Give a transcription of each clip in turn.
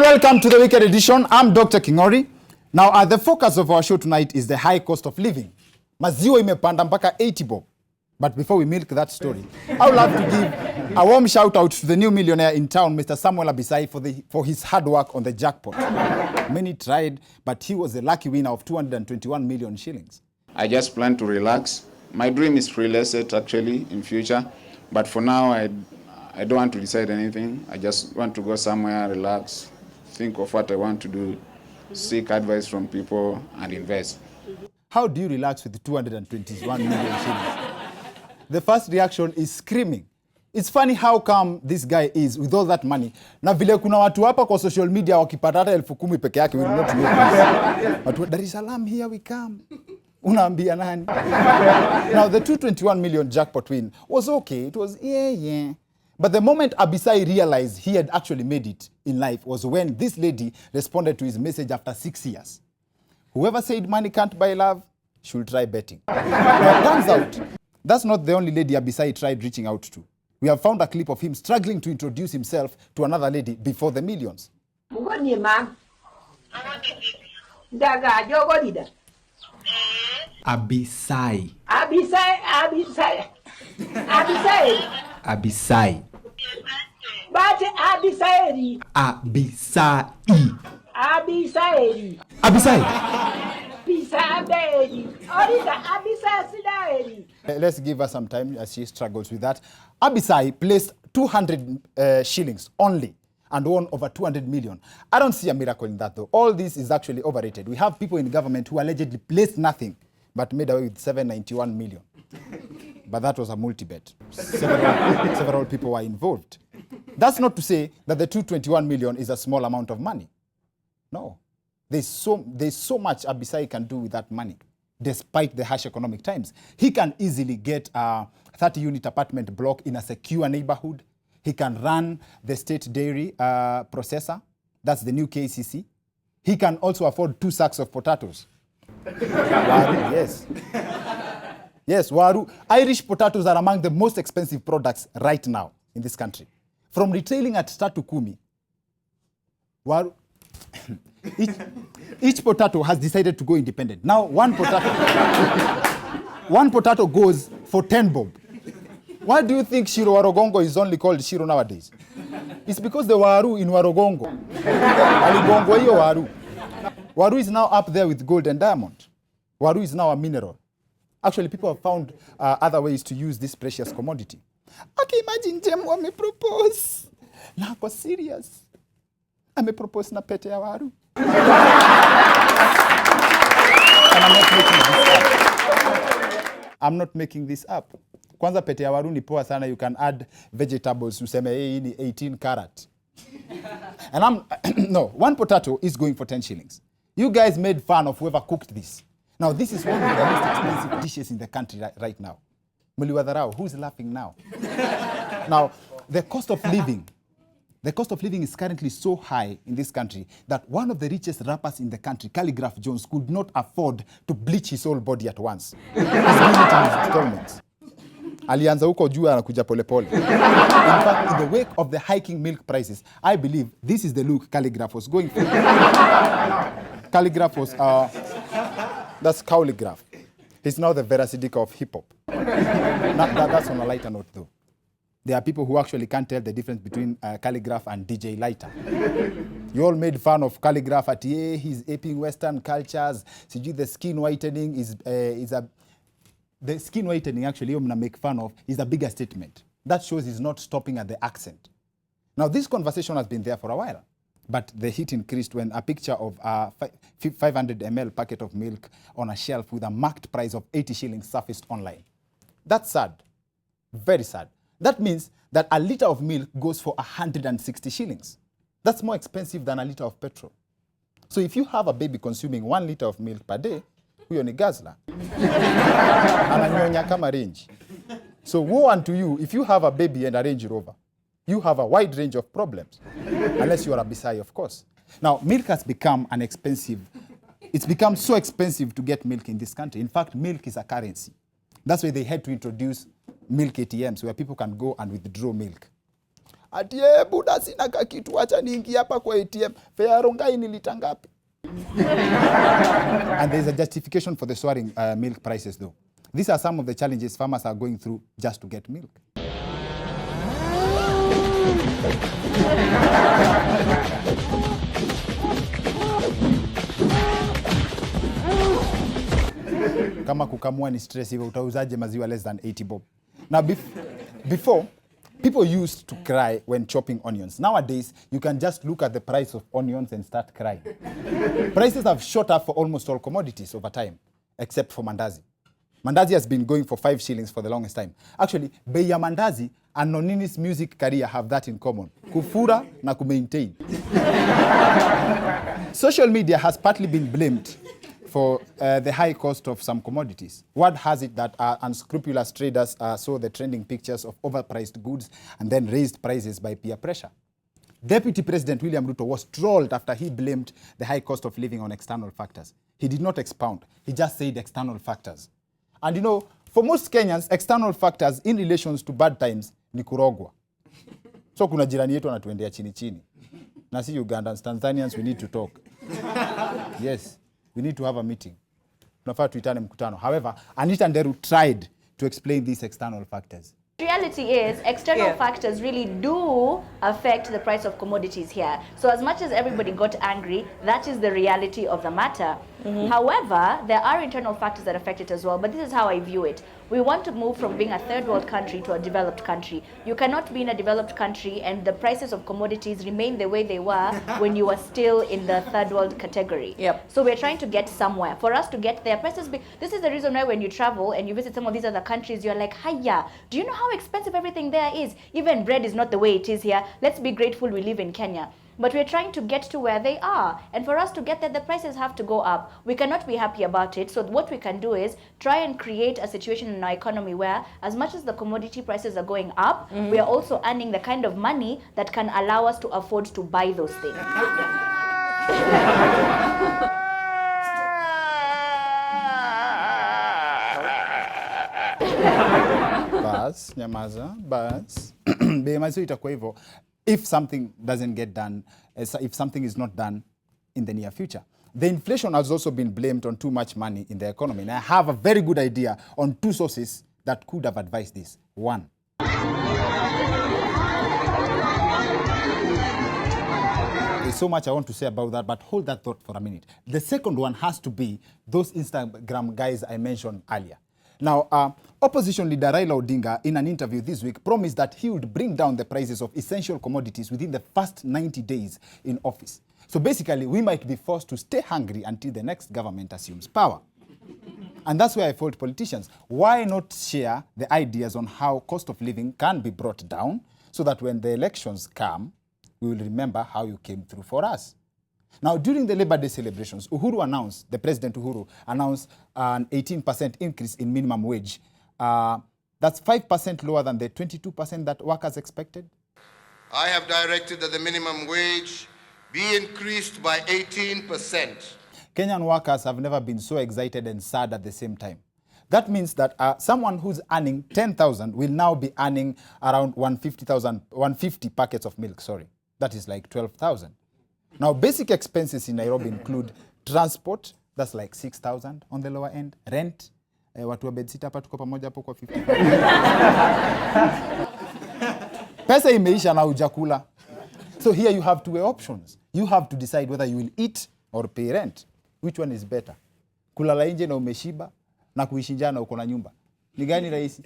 welcome to the weekend edition. I'm Dr. Kingori. Now, the focus of our show tonight is the high cost of living. Maziwa imepanda mpaka 80 bob. But before we milk that story, I would love to give a warm shout out to the new millionaire in town, Mr. Samuel Abisai, for his hard work on the jackpot. Many tried, but he was the lucky winner of 221 million shillings. I just plan to relax. My dream is real estate actually in future, but for now I don't want to decide anything. I just want to go somewhere, relax, think of what I want to do, seek advice from people and invest. How do you relax with the 221 million shillings? The first reaction is screaming. It's funny how come this guy is with all that money. Na vile kuna watu hapa kwa social media wakipata hata 10,000 peke yake will not know this. But Dar es Salaam, here we come. Unaambia nani? Now the 221 million jackpot win was okay. It was yeah. But the moment Abisai realized he had actually made it in life was when this lady responded to his message after 6 years. Whoever said money can't buy love should try betting. Now it turns out that's not the only lady Abisai tried reaching out to. We have found a clip of him struggling to introduce himself to another lady before the millions. Abisai. But Abisai. Let's give her some time as she struggles with that. Abisai placed 200 shillings only and won over 200 million. I don't see a miracle in that though. All this is actually overrated. We have people in government who allegedly placed nothing but made away with 791 million. But that was a multi-bet. Several people were involved. That's not to say that the 221 million is a small amount of money. No. There's so much Abisai can do with that money, despite the harsh economic times. He can easily get a 30-unit apartment block in a secure neighborhood. He can run the state dairy processor. That's the new KCC. He can also afford 2 sacks of potatoes. Waru, yes. Yes, Waru. Irish potatoes are among the most expensive products right now in this country. From retailing at Tatu Kumi, Waru, each potato has decided to go independent. Now, one potato goes for 10 bob. Why do you think Shiro Warogongo is only called Shiro nowadays? It's because the Waru in Warogongo. Aligongo hiyo Waru. Waru is now up there with gold and diamond. Waru is now a mineral. Actually, people have found other ways to use this precious commodity. Okay, imagine Jem wame propose. Na ako serious. Ame propose na pete ya Waru. And I'm not making this up. Kwanza pete ya Waru ni poa sana. You can add vegetables. Useme hii ni 18 karat. And no, one potato is going for 10 shillings. You guys made fun of whoever cooked this. Now, this is one of the most expensive dishes in the country right now. Muliwadharau, who's laughing now? Now, the cost of living is currently so high in this country that one of the richest rappers in the country, Calligraph Jones, could not afford to bleach his whole body at once. He's doing it in installments. Alianza huko juu anakuja polepole. In fact, in the wake of the hiking milk prices, I believe this is the look Calligraph was going for. Calligraph was, that's Calligraph. He's now the Verasidica of hip-hop. That's on a lighter note though. There are people who actually can't tell the difference between Calligraph and DJ Lighter. You all made fun of Calligraph at he's aping Western cultures. The skin whitening the skin whitening actually I'm gonna make fun of is a bigger statement. That shows he's not stopping at the accent. Now this conversation has been there for a while, but the heat increased when a picture of a 500 ml packet of milk on a shelf with a marked price of 80 shillings surfaced online. That's sad, very sad. That means that a liter of milk goes for 160 shillings. That's more expensive than a liter of petrol. So if you have a baby consuming 1 liter of milk per day, huyo ni gazla. Ananyonya kama range. So woe unto you if you have a baby and a Range Rover. You have a wide range of problems. Unless you are a Bisai, of course. Now, milk has become it's become so expensive to get milk in this country. In fact, milk is a currency. That's why they had to introduce milk ATMs where people can go and withdraw milk. ati buda sina kakitu, acha niingie hapa kwa ATM, fare ya Rongai ni lita ngapi? And there's a justification for the soaring milk prices though. These are some of the challenges farmers are going through just to get milk. Kama kukamua ni stress hivyo, utauzaje maziwa less than 80 bob? Now before, people used to cry when chopping onions. Nowadays, you can just look at the price of onions and start crying. Prices have shot up for almost all commodities over time, except for mandazi. Mandazi has been going for 5 shillings for the longest time. Actually, bei ya mandazi and Nonini's music career have that in common. Kufura na kumaintain. Social media has partly been blamed for the high cost of some commodities. Word has it that unscrupulous traders saw the trending pictures of overpriced goods and then raised prices by peer pressure. Deputy President William Ruto was trolled after he blamed the high cost of living on external factors. He did not expound. He just said external factors. And you know, for most Kenyans, external factors in relations to bad times ni kurogwa. So kuna jirani yetu anatuendea chini chini. Na si Ugandans, Tanzanians, we need to talk. Yes, we need to have a meeting. Tunafaa tuitane mkutano. However, Anita Nderu tried to explain these external factors. Reality is external factors really do affect the price of commodities here. So as much as everybody got angry, that is the reality of the matter. However, there are internal factors that affect it as well, but this is how I view it. We want to move from being a third world country to a developed country. You cannot be in a developed country and the prices of commodities remain the way they were when you were still in the third world category. Yep. So we're trying to get somewhere. For us to get there, prices this is the reason why when you travel and you visit some of these other countries, you're like, hiya, do you know how expensive everything there is? Even bread is not the way it is here. Let's be grateful we live in Kenya. But we're trying to get to where they are. And for us to get there, the prices have to go up. We cannot be happy about it. So what we can do is try and create a situation in our economy where as much as the commodity prices are going up, we are also earning the kind of money that can allow us to afford to buy those things. Bas, nyamaza, bas. Bemazo itakuwa hivyo. If something doesn't get done, if something is not done in the near future. The inflation has also been blamed on too much money in the economy. And I have a very good idea on 2 sources that could have advised this. 1. There's so much I want to say about that, but hold that thought for a minute. The second one has to be those Instagram guys I mentioned earlier. Now, opposition leader Raila Odinga, in an interview this week, promised that he would bring down the prices of essential commodities within the first 90 days in office. So basically, we might be forced to stay hungry until the next government assumes power. And that's where I fault politicians. Why not share the ideas on how cost of living can be brought down so that when the elections come, we will remember how you came through for us? Now, during the Labor Day celebrations, the President Uhuru announced an 18% increase in minimum wage. That's 5% lower than the 22% that workers expected. I have directed that the minimum wage be increased by 18%. Kenyan workers have never been so excited and sad at the same time. That means that someone who's earning 10,000 will now be earning around 150 packets of milk, That is like 12,000. Now, basic expenses in Nairobi include transport, that's like 6,000 on the lower end, rent, watu wa bedsitter hapa tuko pamoja hapo kwa 50. Pesa imeisha na hujakula. So here you have 2 options. You have to decide whether you will eat or pay rent. Which one is better? Kulala nje na umeshiba na kuishi njaa na uko na nyumba. Ni gani rahisi?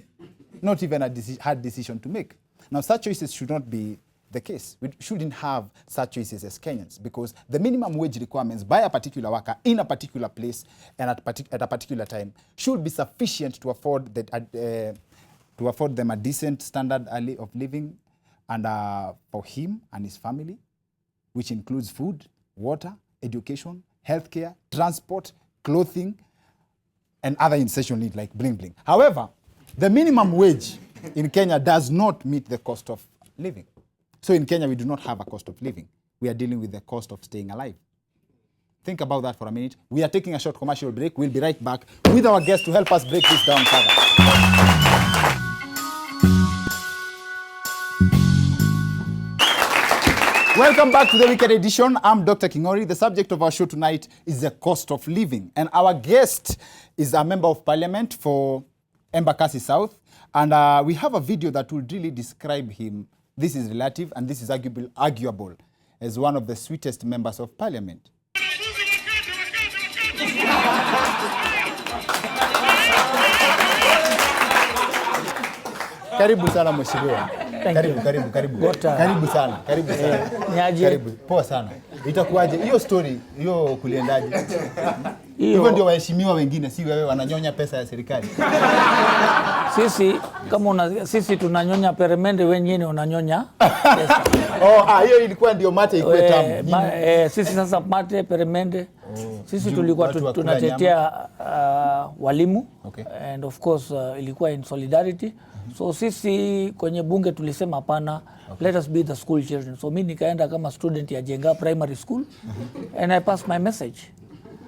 Not even a hard decision to make. Now, such choices should not be the case. We shouldn't have such choices as Kenyans because the minimum wage requirements by a particular worker in a particular place and at a particular time should be sufficient to afford them a decent standard of living and for him and his family, which includes food, water, education, healthcare, transport, clothing, and other essential needs like bling bling. However, the minimum wage in Kenya does not meet the cost of living. So in Kenya, we do not have a cost of living. We are dealing with the cost of staying alive. Think about that for a minute. We are taking a short commercial break. We'll be right back with our guest to help us break this down further. Welcome back to the Weekend Edition. I'm Dr. Kingori. The subject of our show tonight is the cost of living. And our guest is a member of parliament for Embakasi South. And we have a video that will really describe him. This is relative and this is arguable as one of the sweetest members of parliament. Karibu sana mheshimiwa. Karibu. Gota. Karibu sana. Niaje? Karibu. Poa sana. Itakuwaje? Hiyo story, hiyo kuliendaje? Hivyo ndio waheshimiwa wengine, si wewe wananyonya pesa ya serikali. Sisi tunanyonya peremende, wengine wananyonya pesa. Hiyo ilikuwa ndio mate ikuwe tamu. Sisi sasa mate peremende. Sisi tulikuwa tunatetea walimu. Okay. And of course ilikuwa in solidarity. So sisi kwenye bunge tulisema hapana, let us be the school children. So mimi nikaenda kama student ya Jenga Primary School and I passed my message.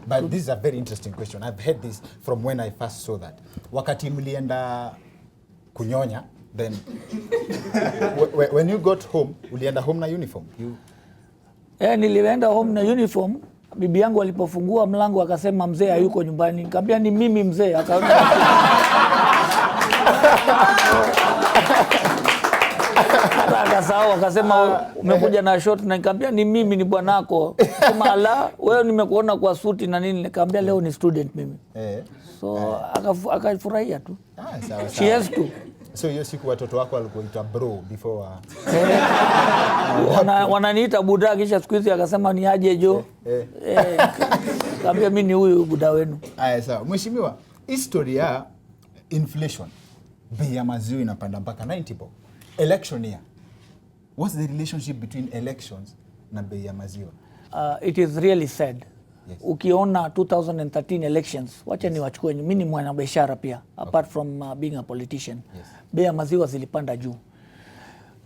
But this is a very interesting question. I've heard this from when I first saw that. Wakati mlienda kunyonya, then when you got home, ulienda home na uniform? Nilienda home na uniform. Bibi yangu alipofungua mlango akasema mzee hayuko nyumbani. Nikamwambia ni mimi mzee. Akasahau akasema umekuja na short, na nikamwambia ni mimi, ni bwanako. Kama ala wewe nimekuona kwa suti na nini, nikamwambia leo ni student mimi. So akafurahia tu. Sawa. She has to. So hiyo siku watoto wako walikuita bro before wananiita buda, kisha siku hizi akasema ni aje jo. Nikamwambia mimi ni huyu buda wenu. Sawa. Mheshimiwa, historia inflation. Bei ya maziwa inapanda mpaka 90 bob. Election year. What's the relationship between elections na bei ya maziwa? It is really sad. Yes. Ukiona 2013 elections, wacha niwachukue, mimi ni mwanabiashara pia, apart from being a politician. Yes. Bei ya maziwa zilipanda juu.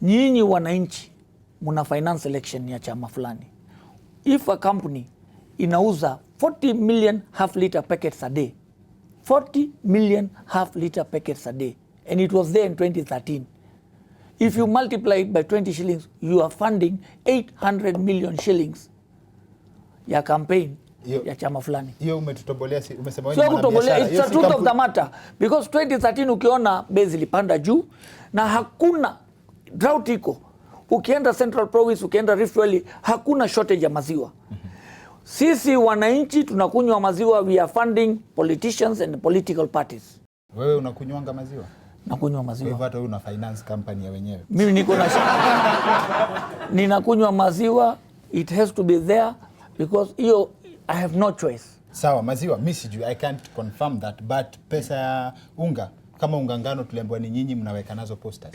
Nyinyi wananchi muna finance election ya chama fulani. If a company inauza 40 million half liter packets a day, 40 million half liter packets a day, and it was there in 2013. If you multiply it by 20 shillings, you are funding 800 million shillings ya campaign ya chama fulani. Hiyo umetutobolea, umesema wewe ni mwanabiashara. It's a truth of the matter. Because 2013 ukiona bei zilipanda juu na hakuna drought iko. Ukienda Central Province, ukienda Rift Valley, hakuna shortage ya maziwa. Sisi wananchi tunakunywa maziwa, we are funding politicians and political parties. Wewe unakunywanga maziwa? Nakunywa maziwa. Wewe hata una finance company ya wenyewe. Mimi niko na ninakunywa maziwa, it has to be there because I have no choice. Sawa, maziwa mimi sijui, I can't confirm that, but pesa ya unga kama unga ngano tuliambiwa ni nyinyi mnaweka nazo posters.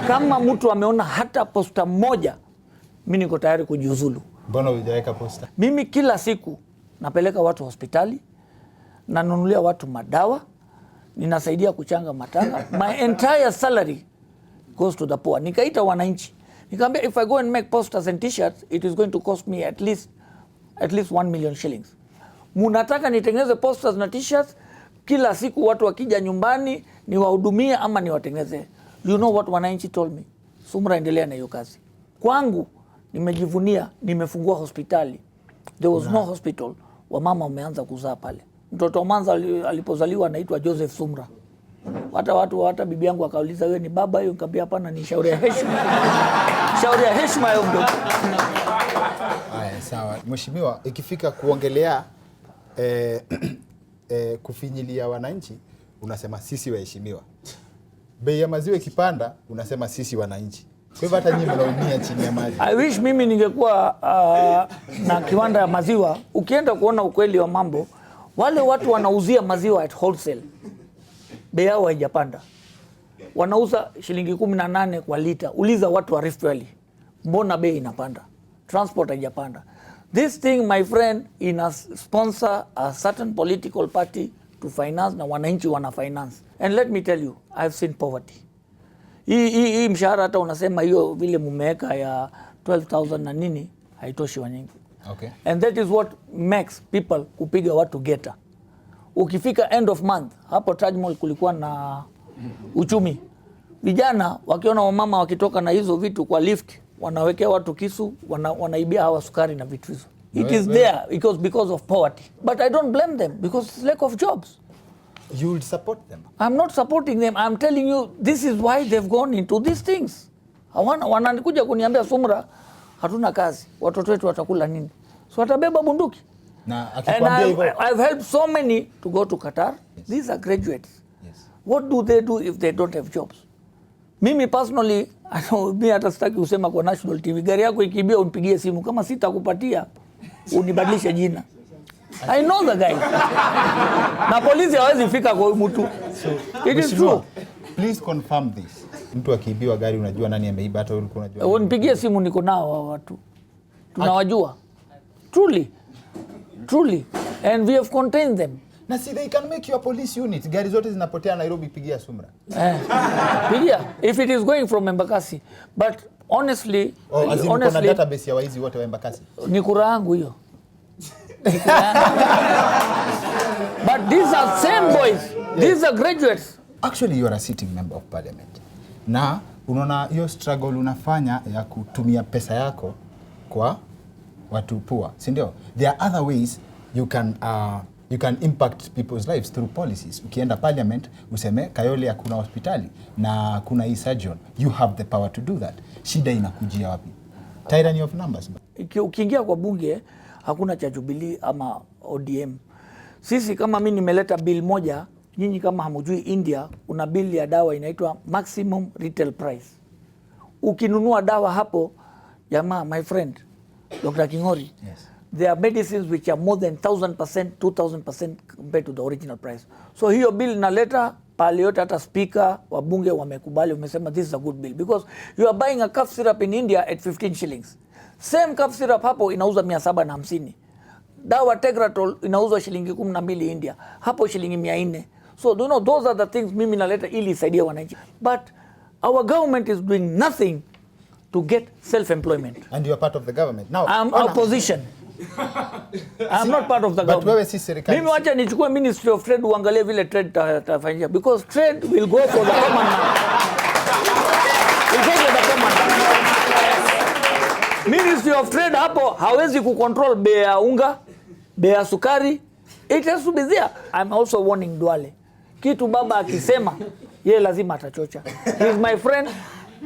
Kama mtu ameona hata posta moja, mimi niko tayari kujiuzulu. Mbona hujaweka poster? Mimi kila siku napeleka watu hospitali, nanunulia watu madawa, ninasaidia kuchanga matanga. My entire salary goes to the poor. Nikaita wananchi, nikamwambia if I go and make posters and t-shirts, it is going to cost me at least 1 million shillings. Munataka nitengeneze posters na t-shirts kila siku, watu wakija nyumbani niwahudumie ama niwatengeneze? You know what wananchi told me? Sumra, endelea na hiyo kazi. Kwangu nimejivunia, nimefungua hospitali. There was no hospital, wamama wameanza kuzaa pale. Mtoto wa Manza alipozaliwa anaitwa Joseph Sumra. Hata bibi yangu akauliza wewe ni baba hiyo? Nikamwambia hapana, ni shauri ya heshima. Shauri ya heshima hiyo mdogo. Sawa. Mheshimiwa, ikifika kuongelea kufinyilia wananchi, unasema sisi waheshimiwa. Bei ya maziwa ikipanda, unasema sisi wananchi. Kwa hivyo hata nyinyi mnaumia chini ya maji. I wish mimi ningekuwa na kiwanda ya maziwa. Ukienda kuona ukweli wa mambo, wale watu wanauzia maziwa at wholesale, bei yao haijapanda. Wanauza shilingi 18 kwa lita. Uliza watu wa Rift Valley, mbona bei inapanda? Transport haijapanda. This thing, my friend, ina sponsor a certain political party to finance, na wananchi wana finance. And let me tell you, I've seen poverty. Hii mshahara hata unasema hiyo vile mumeweka ya 12,000 na nini haitoshi wanyingi. Okay. And that is what makes people kupiga watu geta. Ukifika end of month, hapo Taj Mall kulikuwa na uchumi. Vijana wakiona wamama wakitoka na hizo vitu kwa lift wanawekea watu kisu, wanaibia hawa sukari na vitu hizo. It No, is there because of poverty. But I don't blame them because it's lack of jobs. You will support them. I'm not supporting them. I'm telling you, this is why they've gone into these things. Wanakuja kuniambia Sumra, hatuna kazi, watoto wetu watakula nini? So watabeba bunduki. Na And akikwambia hivyo. I've helped so many to go to Qatar. Yes. These are graduates. Yes. What do they do if they don't have jobs? Mimi personally, mimi hata sitaki kusema kwa national TV. Gari yako ikiibia unipigie simu, kama sitakupatia unibadilishe jina. I know the guy. Na polisi hawezi fika kwa mtu. It is true. Please confirm this. Mtu akiibiwa gari unajua nani ameiba, hata ulikuwa unajua. Unipigie simu, niko nao hao watu. Tunawajua. Truly. And we have contained them. Na see, they can make your police unit. Gari zote zinapotea Nairobi, pigia Sumra. Pigia. If it is going from Embakasi. But honestly, Kuna database ya waizi wote wa Embakasi. ni kura yangu hiyo. But these are same boys. These are graduates. Actually, you are a sitting member of parliament. Na unaona hiyo struggle unafanya ya kutumia pesa yako kwa watu poor, si ndio? There are other ways you can impact people's lives through policies. Ukienda parliament useme Kayole hakuna hospitali na kuna hii surgeon, you have the power to do that. Shida inakujia wapi? Tyranny of numbers. Ukiingia kwa bunge hakuna cha Jubilee ama ODM. Sisi kama mimi nimeleta bill moja, nyinyi kama hamujui, India una bill ya dawa inaitwa maximum retail price. Ukinunua dawa hapo, jamaa, my friend Dr. Kingori, Yes. there are medicines which are more than 1,000%, 2,000% compared to the original price. So hiyo bill naleta pale yote, hata speaker wabunge wamekubali, wamesema this is a good bill because you are buying a cough syrup in India at 15 shillings. Same cough syrup hapo inauzwa 750. Dawa Tegretol inauzwa shilingi 12 India, hapo shilingi 400. So you know, those are the things mimi naleta ili isaidie wananchi. But our government is doing nothing to get self-employment. And you are part of the government. Now, I'm opposition. I'm not part of the government. wewe si serikali. Mimi wacha nichukue Ministry of Trade uangalie vile trade tafanyia because trade will go for the common man. Will go for the common man. Ministry of Trade hapo hawezi kucontrol bei ya unga, bei ya sukari. It has to be there. I'm also warning Duale. Kitu baba akisema, yeye lazima atachocha. He's my friend.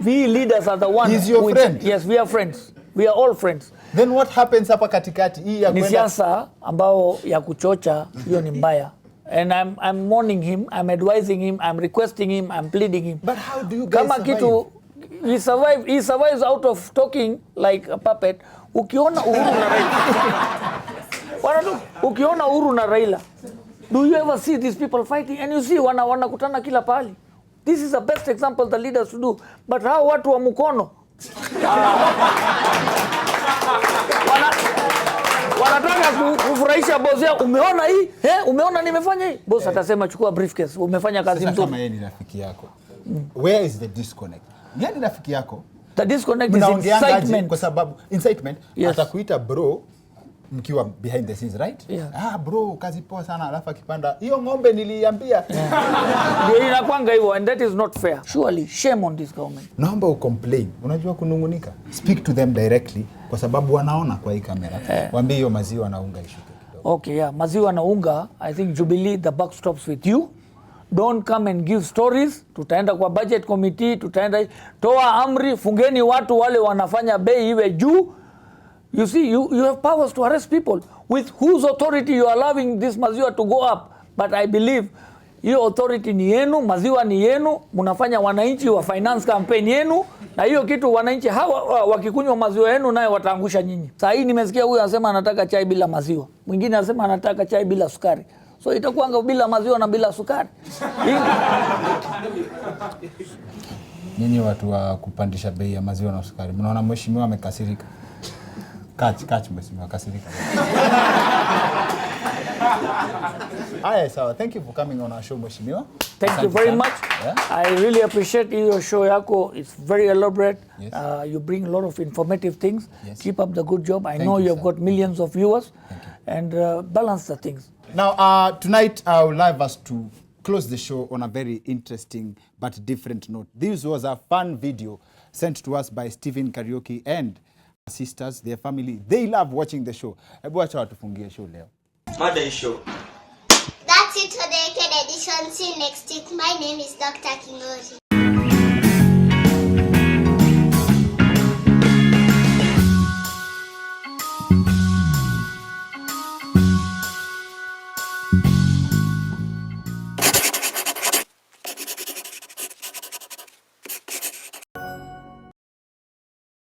We leaders are the ones. He's your friend? Yes, we are friends. We are all friends. Then what happens hapa katikati? Hii ya Ni kwenda siasa ambao ya kuchocha, hiyo ni mbaya. And I'm warning him, I'm advising him, I'm requesting him, I'm pleading him. But how do you guys Kama survive? kitu he survives out of talking like a puppet. Ukiona Uhuru na Raila. Ukiona Uhuru na Raila. Do you ever see these people fighting? And you see wanakutana kila pahali. This is the best example the leaders to do. But hao watu wa mkono wanataka kufurahisha boss yao. Umeona hii? Umeona nimefanya hii? Boss atasema chukua briefcase. Umefanya kazi Sasa nzuri. kama yeye ni rafiki yako. Where is the disconnect? Yeye rafiki yako. The disconnect is Mnaongeanga incitement. kwa sababu incitement Yes. atakuita bro mkiwa behind the scenes, right? Yeah. Bro, kazi poa sana, alafu akipanda hiyo ng'ombe niliambia. Ndio inakwanga hivyo, and that is not fair. Surely shame on this government. Naomba ucomplain. Unajua kunungunika. Speak to them directly kwa sababu wanaona kwa hii kamera. Waambie hiyo maziwa na unga ishuke kidogo. Okay, yeah, maziwa na unga, I think Jubilee the buck stops with you. Don't come and give stories. Tutaenda kwa budget committee, tutaenda toa amri, fungeni watu wale wanafanya bei iwe juu. You see, you have powers to arrest people with whose authority you are allowing this maziwa to go up. But I believe hiyo authority ni yenu, maziwa ni yenu, mnafanya wananchi wa finance campaign yenu, na hiyo kitu wananchi hawa wakikunywa maziwa yenu naye wataangusha nyinyi. Sasa hii nimesikia huyu anasema anataka chai bila maziwa. Mwingine anasema anataka chai bila sukari. So itakuanga bila maziwa na bila sukari. Nyinyi watu wa kupandisha bei ya maziwa na sukari. Mnaona mheshimiwa amekasirika. Catch mheshimiwa kasirika. Aya, sawa. Thank you for coming on our show mheshimiwa. Thank you very much. Yeah. I really appreciate your show yako. It's very elaborate. Yes. You bring a lot of informative things. Yes. Keep up the good job. I Thank know you, you've sir. got millions of viewers. And balance the things. Now, tonight I would like us to close the show on a very interesting but different note. This was a fun video sent to us by Stephen Kariuki and sisters, their family. They love watching the show. Hebu acha watufungie show leo. Mother show. That's it for the Naked Edition. See you next week. My name is Dr. Kingori.